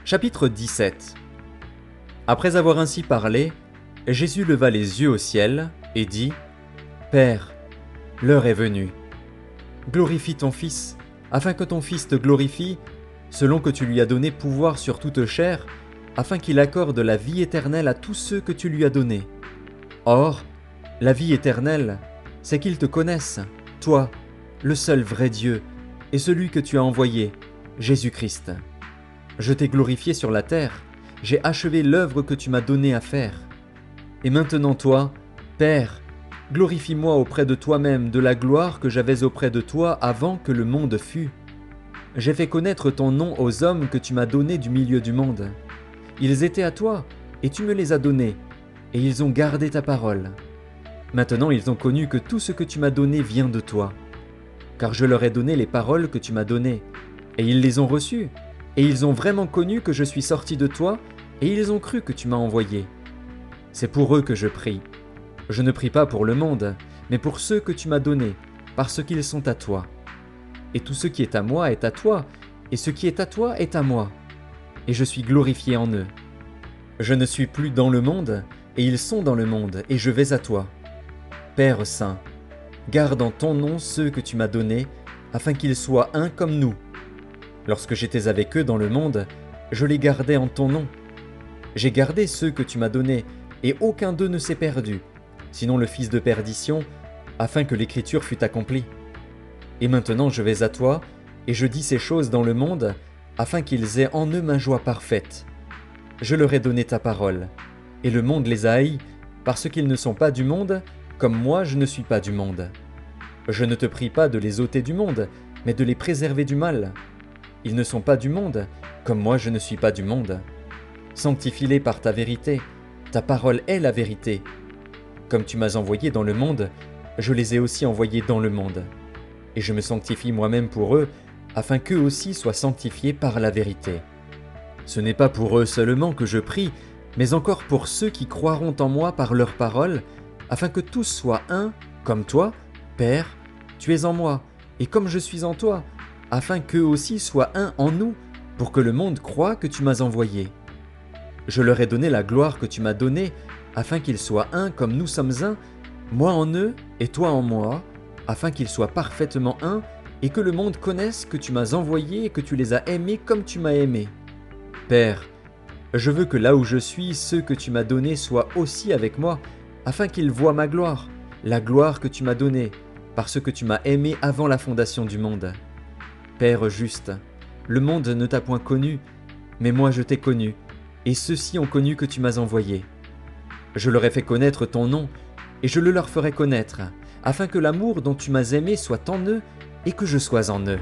Chapitre 17. Après avoir ainsi parlé, Jésus leva les yeux au ciel et dit : « Père, l'heure est venue. Glorifie ton Fils, afin que ton Fils te glorifie, selon que tu lui as donné pouvoir sur toute chair, afin qu'il accorde la vie éternelle à tous ceux que tu lui as donnés. Or, la vie éternelle, c'est qu'ils te connaissent, toi, le seul vrai Dieu, et celui que tu as envoyé, Jésus-Christ. Je t'ai glorifié sur la terre, j'ai achevé l'œuvre que tu m'as donnée à faire. Et maintenant toi, Père, glorifie-moi auprès de toi-même de la gloire que j'avais auprès de toi avant que le monde fût. J'ai fait connaître ton nom aux hommes que tu m'as donnés du milieu du monde. Ils étaient à toi, et tu me les as donnés, et ils ont gardé ta parole. Maintenant ils ont connu que tout ce que tu m'as donné vient de toi. Car je leur ai donné les paroles que tu m'as données, et ils les ont reçues, et ils ont vraiment connu que je suis sorti de toi, et ils ont cru que tu m'as envoyé. C'est pour eux que je prie. Je ne prie pas pour le monde, mais pour ceux que tu m'as donnés, parce qu'ils sont à toi. Et tout ce qui est à moi est à toi, et ce qui est à toi est à moi. Et je suis glorifié en eux. Je ne suis plus dans le monde, et ils sont dans le monde, et je vais à toi. Père saint, garde en ton nom ceux que tu m'as donnés, afin qu'ils soient un comme nous. Lorsque j'étais avec eux dans le monde, je les gardais en ton nom. J'ai gardé ceux que tu m'as donnés, et aucun d'eux ne s'est perdu, sinon le fils de perdition, afin que l'écriture fût accomplie. Et maintenant je vais à toi, et je dis ces choses dans le monde, afin qu'ils aient en eux ma joie parfaite. Je leur ai donné ta parole, et le monde les a haïs, parce qu'ils ne sont pas du monde, comme moi je ne suis pas du monde. Je ne te prie pas de les ôter du monde, mais de les préserver du mal. Ils ne sont pas du monde, comme moi je ne suis pas du monde. Sanctifie-les par ta vérité, ta parole est la vérité. Comme tu m'as envoyé dans le monde, je les ai aussi envoyés dans le monde. Et je me sanctifie moi-même pour eux, afin qu'eux aussi soient sanctifiés par la vérité. Ce n'est pas pour eux seulement que je prie, mais encore pour ceux qui croiront en moi par leur parole, afin que tous soient un, comme toi, Père, tu es en moi, et comme je suis en toi, afin qu'eux aussi soient un en nous, pour que le monde croie que tu m'as envoyé. Je leur ai donné la gloire que tu m'as donnée, afin qu'ils soient un comme nous sommes un, moi en eux et toi en moi, afin qu'ils soient parfaitement un, et que le monde connaisse que tu m'as envoyé et que tu les as aimés comme tu m'as aimé. Père, je veux que là où je suis, ceux que tu m'as donnés soient aussi avec moi, afin qu'ils voient ma gloire, la gloire que tu m'as donnée, parce que tu m'as aimé avant la fondation du monde. Père juste, le monde ne t'a point connu, mais moi je t'ai connu, et ceux-ci ont connu que tu m'as envoyé. Je leur ai fait connaître ton nom, et je le leur ferai connaître, afin que l'amour dont tu m'as aimé soit en eux, et que je sois en eux.